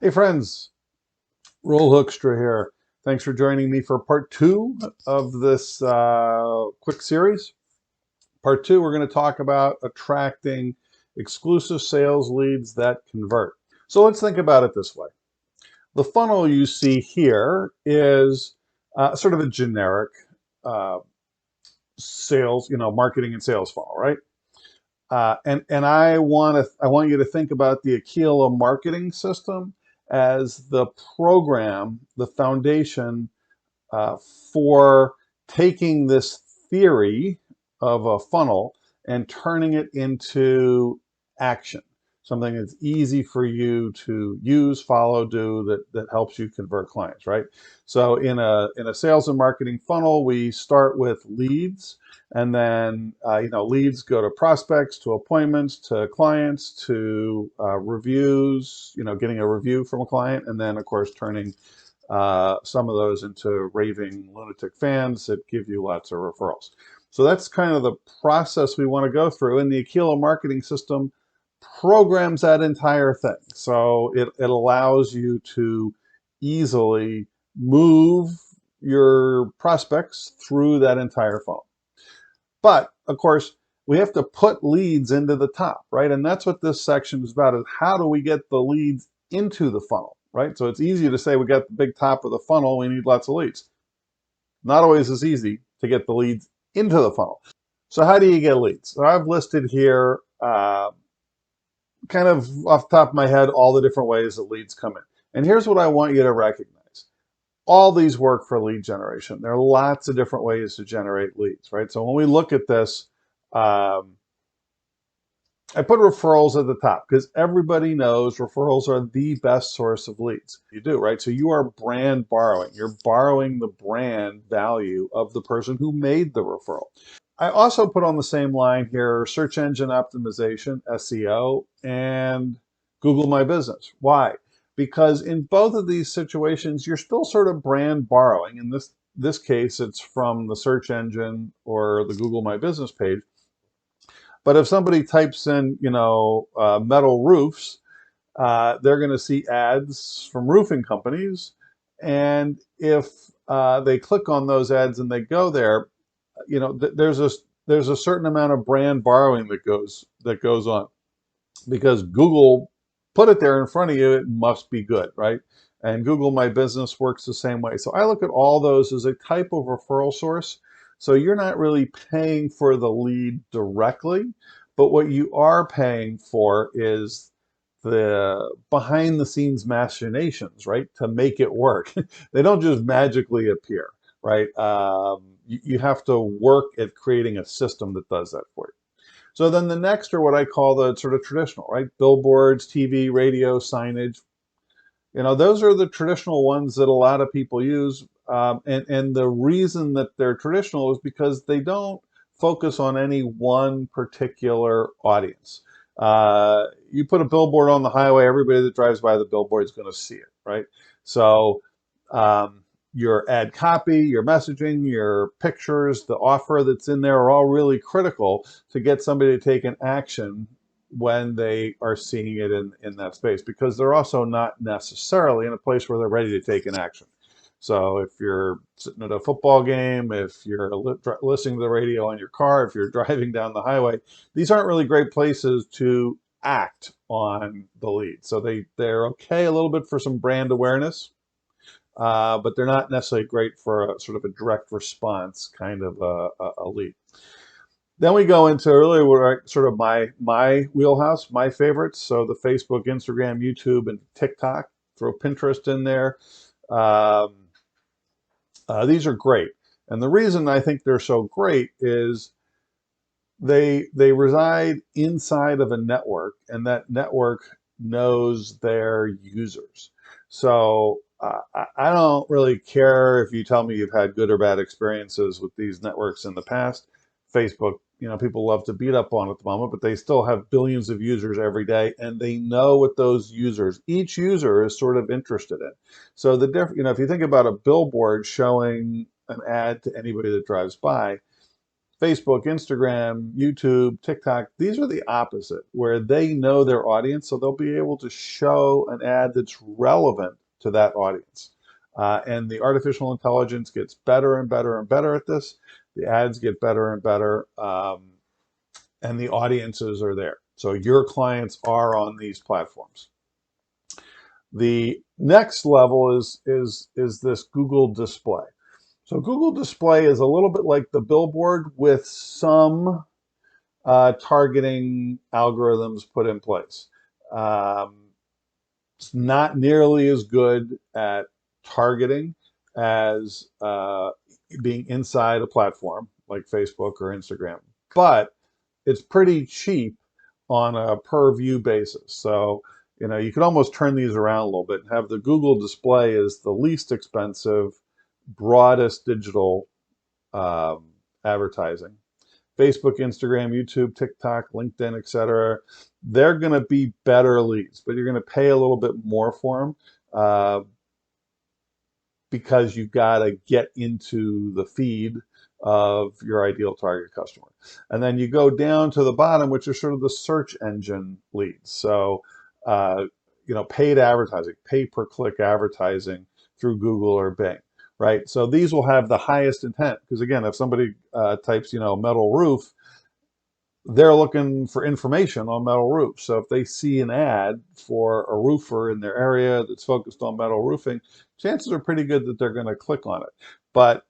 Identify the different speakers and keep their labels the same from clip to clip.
Speaker 1: Hey friends, Roll Hoekstra here. Thanks for joining me for part two of this quick series. Part two, we're going to talk about attracting exclusive sales leads that convert. So let's think about it this way. The funnel you see here is sort of a generic uh, sales, marketing and sales funnel, right? And I want you to think about the Aquila marketing system as the program, the foundation uh, for taking this theory of a funnel and turning it into action, something that's easy for you to use, follow, do, that helps you convert clients, right? So in a sales and marketing funnel, we start with leads, and then leads go to prospects, to appointments, to clients, to reviews, getting a review from a client, and then of course turning some of those into raving lunatic fans that give you lots of referrals. So that's kind of the process we want to go through. And the Aquila marketing system programs that entire thing. So it allows you to easily move your prospects through that entire funnel. But of course, we have to put leads into the top, right? And that's what this section is about, is how do we get the leads into the funnel, right? So it's easy to say we got the big top of the funnel, we need lots of leads. Not always as easy to get the leads into the funnel. So how do you get leads? So I've listed here, kind of off the top of my head, all the different ways that leads come in. And here's what I want you to recognize. All these work for lead generation. There are lots of different ways to generate leads, right? So when we look at this, um, I put referrals at the top because everybody knows referrals are the best source of leads. You do, right? So you are brand borrowing. You're borrowing the brand value of the person who made the referral. I also put on the same line here search engine optimization, SEO, and Google My Business. Why? Because in both of these situations, you're still sort of brand borrowing. In this case, it's from the search engine or the Google My Business page. But if somebody types in, metal roofs, they're going to see ads from roofing companies. And if they click on those ads and they go there, there's a certain amount of brand borrowing that goes on because Google put it there in front of you. It must be good, right? And Google My Business works the same way. So I look at all those as a type of referral source. So you're not really paying for the lead directly, but what you are paying for is the behind the scenes machinations, right? To make it work. They don't just magically appear, right? You have to work at creating a system that does that for you. So then the next are what I call the sort of traditional, right? Billboards, TV, radio, signage. Those are the traditional ones that a lot of people use. And the reason that they're traditional is because they don't focus on any one particular audience. You put a billboard on the highway, everybody that drives by the billboard is going to see it, right? So your ad copy, your messaging, your pictures, the offer that's in there are all really critical to get somebody to take an action when they are seeing it in that space, because they're also not necessarily in a place where they're ready to take an action. So if you're sitting at a football game, if you're listening to the radio on your car, if you're driving down the highway, these aren't really great places to act on the lead. So they're okay a little bit for some brand awareness, but they're not necessarily great for a sort of a direct response kind of a lead. Then we go into really what are sort of my wheelhouse, my favorites. So the Facebook, Instagram, YouTube, and TikTok. Throw Pinterest in there. Um, these are great, and the reason I think they're so great is they reside inside of a network, and that network knows their users. So I don't really care if you tell me you've had good or bad experiences with these networks in the past. Facebook, people love to beat up on at the moment, but they still have billions of users every day, and they know what those users, each user is sort of interested in. So if you think about a billboard showing an ad to anybody that drives by, Facebook, Instagram, YouTube, TikTok, these are the opposite, where they know their audience, so they'll be able to show an ad that's relevant to that audience. And the artificial intelligence gets better and better and better at this. The ads get better and better, and the audiences are there. So your clients are on these platforms. The next level is this Google Display. So Google Display is a little bit like the billboard with some targeting algorithms put in place. It's not nearly as good at targeting as being inside a platform like Facebook or Instagram, but it's pretty cheap on a per view basis. So, you could almost turn these around a little bit and have the Google Display as the least expensive, broadest digital advertising. Facebook, Instagram, YouTube, TikTok, LinkedIn, etc. They're going to be better leads, but you're going to pay a little bit more for them because you've got to get into the feed of your ideal target customer. And then you go down to the bottom, which are sort of the search engine leads. So, paid advertising, pay-per-click advertising through Google or Bing, right? So these will have the highest intent because, again, if somebody types, metal roof, they're looking for information on metal roofs. So if they see an ad for a roofer in their area that's focused on metal roofing, chances are pretty good that they're going to click on it. But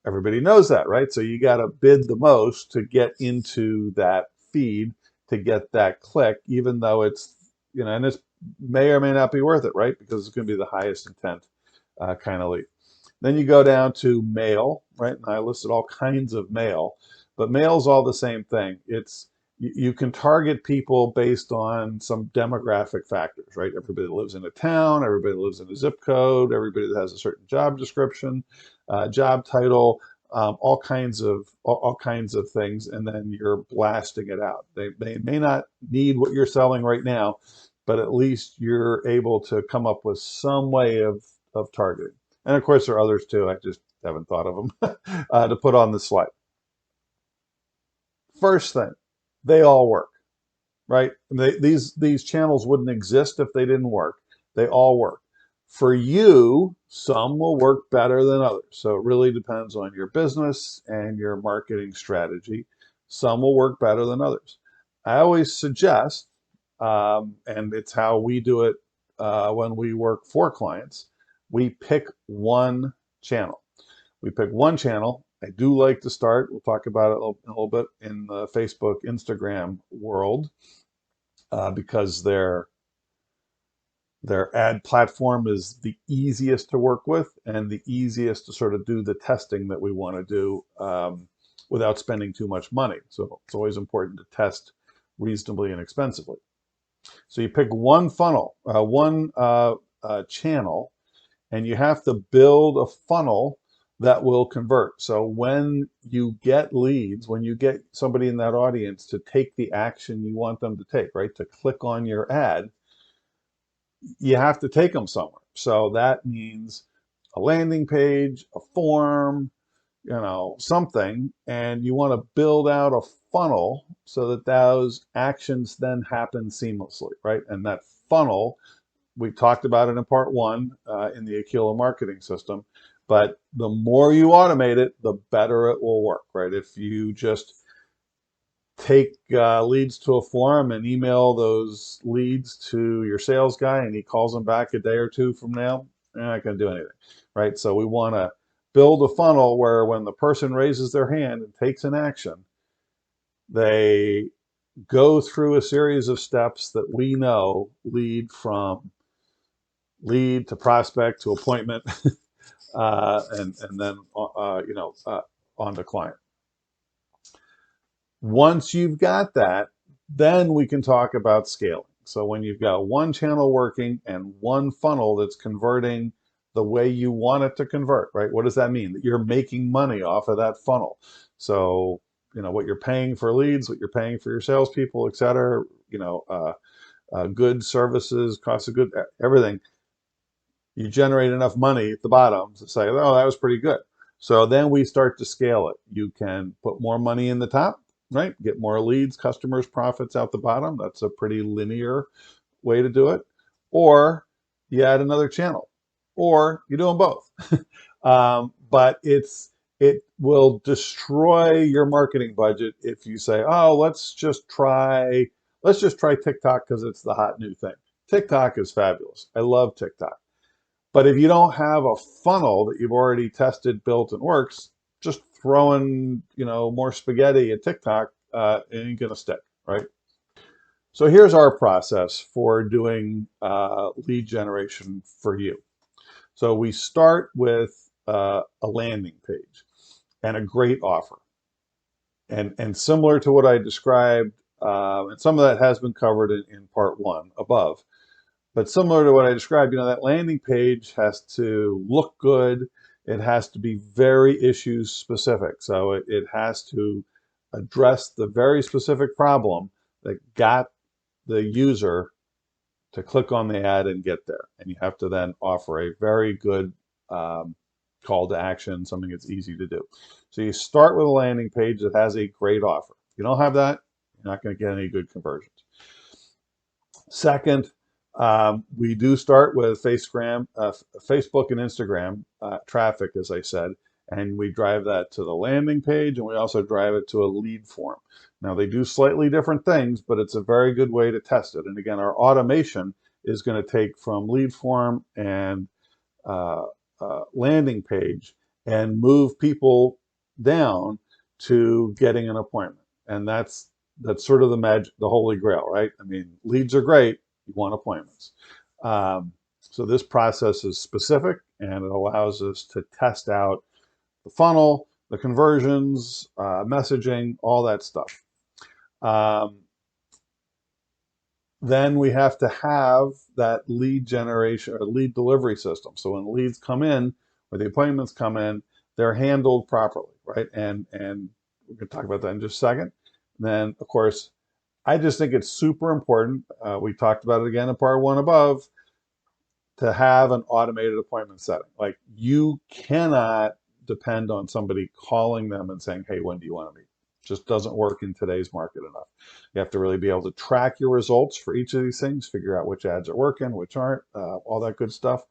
Speaker 1: everybody knows that, right? So you got to bid the most to get into that feed to get that click, even though it's, and this may or may not be worth it, right? Because it's going to be the highest intent kind of lead. Then you go down to mail, right? And I listed all kinds of mail, but mail's all the same thing. It's you can target people based on some demographic factors, right? Everybody that lives in a town, everybody that lives in a zip code, everybody that has a certain job description, job title, all kinds of things, and then you're blasting it out. They may not need what you're selling right now, but at least you're able to come up with some way of targeting. And of course, there are others too. I just haven't thought of them to put on the slide. First thing, they all work, right? These channels wouldn't exist if they didn't work. They all work. For you, some will work better than others. So it really depends on your business and your marketing strategy. Some will work better than others. I always suggest, and it's how we do it when we work for clients, we pick one channel. We pick one channel. I do like to start, we'll talk about it a little bit, in the Facebook, Instagram world because their ad platform is the easiest to work with and the easiest to sort of do the testing that we want to do without spending too much money. So it's always important to test reasonably and inexpensively. So you pick one funnel, one channel, and you have to build a funnel that will convert. So when you get leads, when you get somebody in that audience to take the action you want them to take, right, to click on your ad, you have to take them somewhere. So that means a landing page, a form, something, and you want to build out a funnel so that those actions then happen seamlessly, right? And that funnel, we talked about it in part one in the Aquila marketing system, but the more you automate it, the better it will work, right? If you just take leads to a forum and email those leads to your sales guy and he calls them back a day or two from now, they're not going to do anything, right? So we want to build a funnel where when the person raises their hand and takes an action, they go through a series of steps that we know lead from lead to prospect to appointment and then on to client. Once you've got that, then we can talk about scaling. So when you've got one channel working and one funnel that's converting the way you want it to convert, right? What does that mean? That you're making money off of that funnel. So, what you're paying for leads, what you're paying for your salespeople, et cetera, goods, services, cost of goods, everything. You generate enough money at the bottom to say, oh, that was pretty good. So then we start to scale it. You can put more money in the top, right? Get more leads, customers, profits out the bottom. That's a pretty linear way to do it. Or you add another channel, or you do them both. But it will destroy your marketing budget if you say, oh, let's just try TikTok because it's the hot new thing. TikTok is fabulous. I love TikTok. But if you don't have a funnel that you've already tested, built, and works, just throwing more spaghetti at TikTok ain't gonna stick, right? So here's our process for doing lead generation for you. So we start with a landing page and a great offer. And similar to what I described, and some of that has been covered in part one above, but similar to what I described, that landing page has to look good. It has to be very issue specific. So it has to address the very specific problem that got the user to click on the ad and get there. And you have to then offer a very good call to action, something that's easy to do. So you start with a landing page that has a great offer. If you don't have that, you're not going to get any good conversions. Second, we do start with Facebook and Instagram traffic, as I said, and we drive that to the landing page, and we also drive it to a lead form. Now, they do slightly different things, but it's a very good way to test it. And again, our automation is going to take from lead form and landing page and move people down to getting an appointment. And that's sort of the magic, the holy grail, right? I mean, leads are great. You want appointments. So this process is specific, and it allows us to test out the funnel, the conversions, messaging, all that stuff. Then we have to have that lead generation or lead delivery system. So when leads come in or the appointments come in, they're handled properly, right? And we're going to talk about that in just a second. And then, of course, I just think it's super important. We talked about it again in part one above, to have an automated appointment setting. Like, you cannot depend on somebody calling them and saying, hey, when do you want to meet? It just doesn't work in today's market enough. You have to really be able to track your results for each of these things, figure out which ads are working, which aren't, all that good stuff.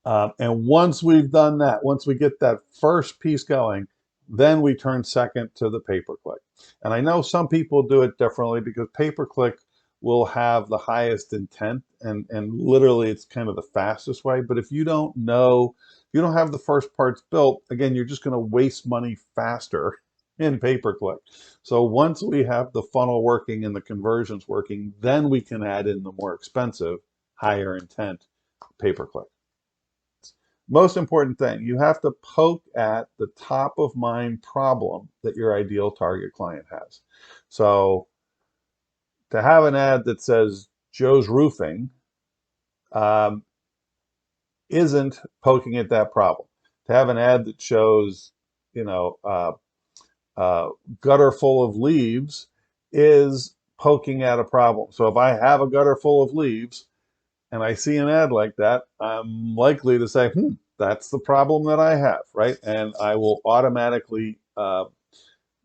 Speaker 1: And once we've done that, once we get that first piece going, then we turn second to the pay-per-click. And I know some people do it differently because pay-per-click will have the highest intent, and literally it's kind of the fastest way. But if you don't know, if you don't have the first parts built, again, you're just going to waste money faster in pay-per-click. So once we have the funnel working and the conversions working, then we can add in the more expensive, higher intent pay-per-click. Most important thing, you have to poke at the top of mind problem that your ideal target client has. So to have an ad that says Joe's Roofing isn't poking at that problem. To have an ad that shows, gutter full of leaves is poking at a problem. So if I have a gutter full of leaves and I see an ad like that, I'm likely to say, that's the problem that I have, right? And I will automatically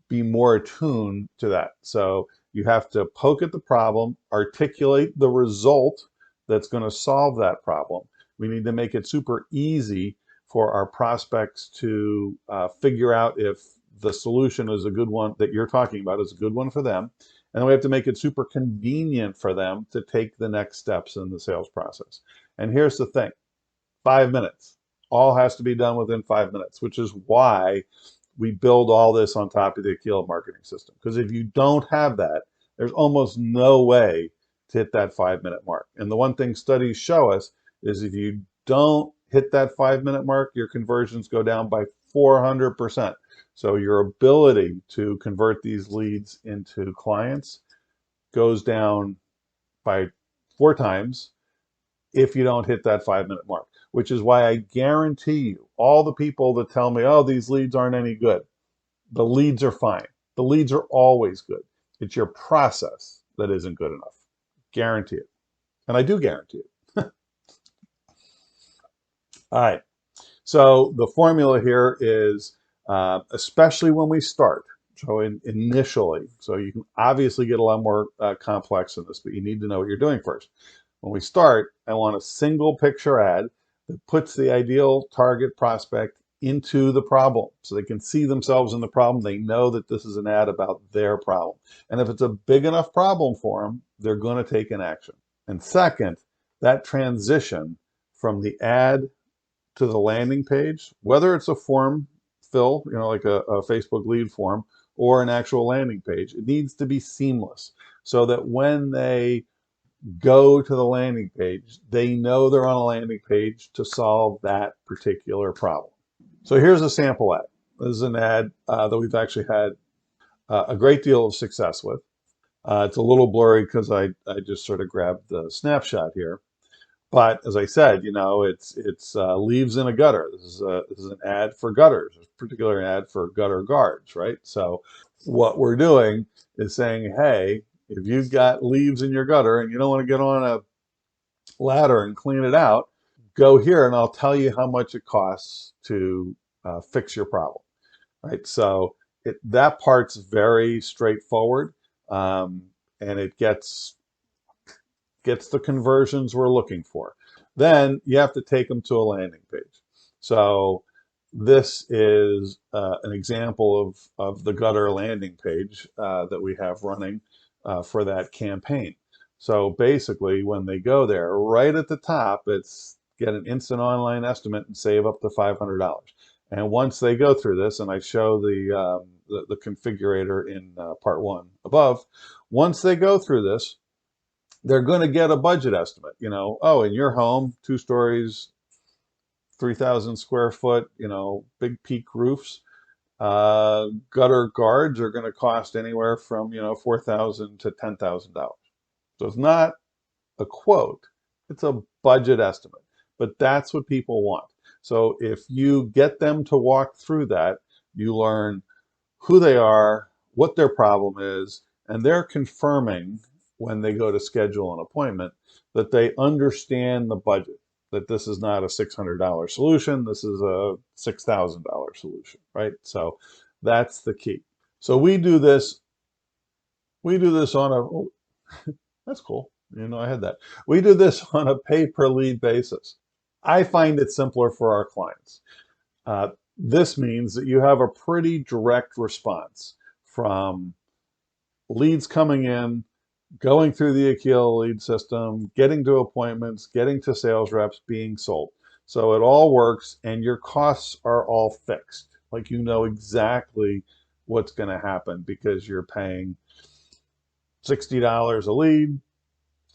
Speaker 1: be more attuned to that. So you have to poke at the problem, articulate the result that's going to solve that problem. We need to make it super easy for our prospects to figure out if the solution is a good one that you're talking about is a good one for them. And then we have to make it super convenient for them to take the next steps in the sales process. And here's the thing, 5 minutes. All has to be done within 5 minutes, which is why we build all this on top of the Aquila marketing system. Because if you don't have that, there's almost no way to hit that 5-minute mark. And the one thing studies show us is if you don't hit that 5-minute mark, your conversions go down by 400%. So your ability to convert these leads into clients goes down by 4 times if you don't hit that 5-minute mark, which is why I guarantee you, all the people that tell me, oh, these leads aren't any good, the leads are fine. The leads are always good. It's your process that isn't good enough. Guarantee it. And I do guarantee it. All right. So the formula here is, especially when we start, so initially, so you can obviously get a lot more complex in this, but you need to know what you're doing first. When we start, I want a single picture ad that puts the ideal target prospect into the problem so they can see themselves in the problem. They know that this is an ad about their problem. And if it's a big enough problem for them, they're going to take an action. And second, that transition from the ad to the landing page, whether it's a form fill, like a Facebook lead form, or an actual landing page, it needs to be seamless so that when they go to the landing page, they know they're on a landing page to solve that particular problem. So here's a sample ad. This is an ad that we've actually had a great deal of success with. It's a little blurry because I just sort of grabbed the snapshot here. But as I said, it's leaves in a gutter. This is an ad for gutters, a particular ad for gutter guards, right? So what we're doing is saying, hey, if you've got leaves in your gutter and you don't want to get on a ladder and clean it out, go here and I'll tell you how much it costs to fix your problem, right? So that part's very straightforward, and it gets the conversions we're looking for. Then you have to take them to a landing page. So this is an example of the gutter landing page that we have running for that campaign. So basically, when they go there, right at the top, it's get an instant online estimate and save up to $500. And once they go through this, and I show the configurator in part 1 above, once they go through this, they're going to get a budget estimate. Oh, in your home, 2 stories, 3,000 square foot, big peak roofs, gutter guards are going to cost anywhere from, $4,000 to $10,000. So it's not a quote, it's a budget estimate. But that's what people want. So if you get them to walk through that, you learn who they are, what their problem is, and they're confirming when they go to schedule an appointment that they understand the budget, that this is not a $600 solution, this is a $6,000 solution, right? So that's the key. So we do this on a, oh, that's cool. I had that. We do this on a pay per lead basis. I find it simpler for our clients. This means that you have a pretty direct response from leads coming in, going through the Aquila lead system, getting to appointments, getting to sales reps, being sold. So it all works and your costs are all fixed. Like you know exactly what's going to happen because you're paying $60 a lead,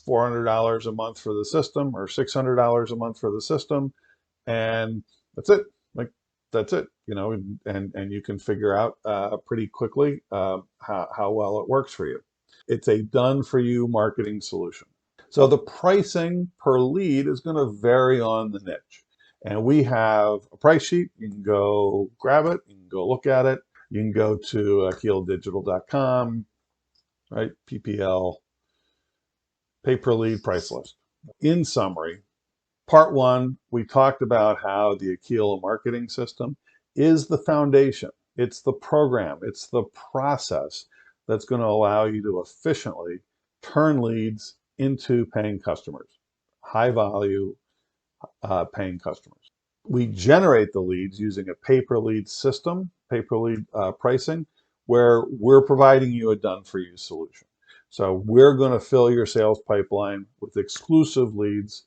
Speaker 1: $400 a month for the system, or $600 a month for the system, and that's it. Like that's it, and you can figure out pretty quickly how well it works for you. It's a done for you marketing solution. So the pricing per lead is going to vary on the niche. And we have a price sheet. You can go grab it. You can go look at it. You can go to keeldigital.com, right? PPL, pay per lead price list. In summary, part 1, we talked about how the Aquila marketing system is the foundation. It's the program. It's the process that's going to allow you to efficiently turn leads into paying customers, high value paying customers. We generate the leads using a pay-per-lead system, pay-per-lead pricing, where we're providing you a done-for-you solution. So we're going to fill your sales pipeline with exclusive leads,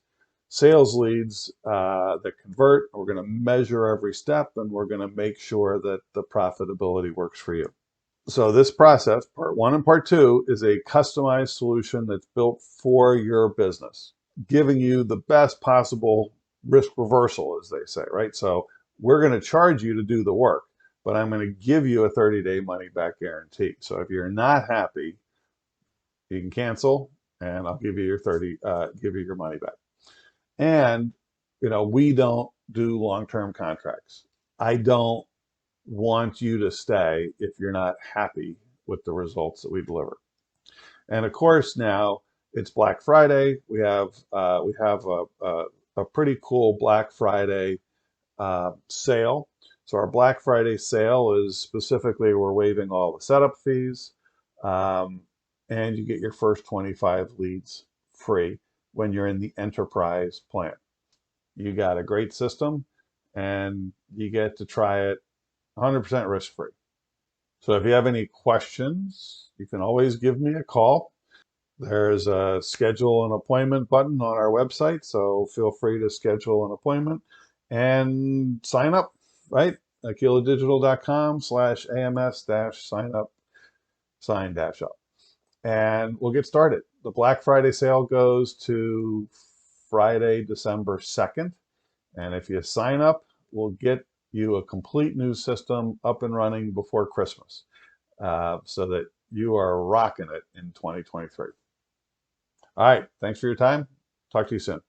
Speaker 1: sales leads that convert. We're going to measure every step, and we're going to make sure that the profitability works for you. So this process, part 1 and part 2, is a customized solution that's built for your business, giving you the best possible risk reversal, as they say, right? So we're going to charge you to do the work, but I'm going to give you a 30-day money back guarantee. So if you're not happy, you can cancel, and I'll give you your money back. And we don't do long-term contracts. I don't want you to stay if you're not happy with the results that we deliver. And of course, now it's Black Friday. We have a pretty cool Black Friday sale. So our Black Friday sale is specifically, we're waiving all the setup fees, um, and you get your first 25 leads free when you're in the enterprise plan. You got a great system, and you get to try it 100% risk-free. So if you have any questions, you can always give me a call. There's a schedule an appointment button on our website, so feel free to schedule an appointment and sign up, right? aquiladigital.com/AMS-sign up, sign-up. And we'll get started. The Black Friday sale goes to Friday, December 2nd. And if you sign up, we'll get you a complete new system up and running before Christmas, so that you are rocking it in 2023. All right. Thanks for your time. Talk to you soon.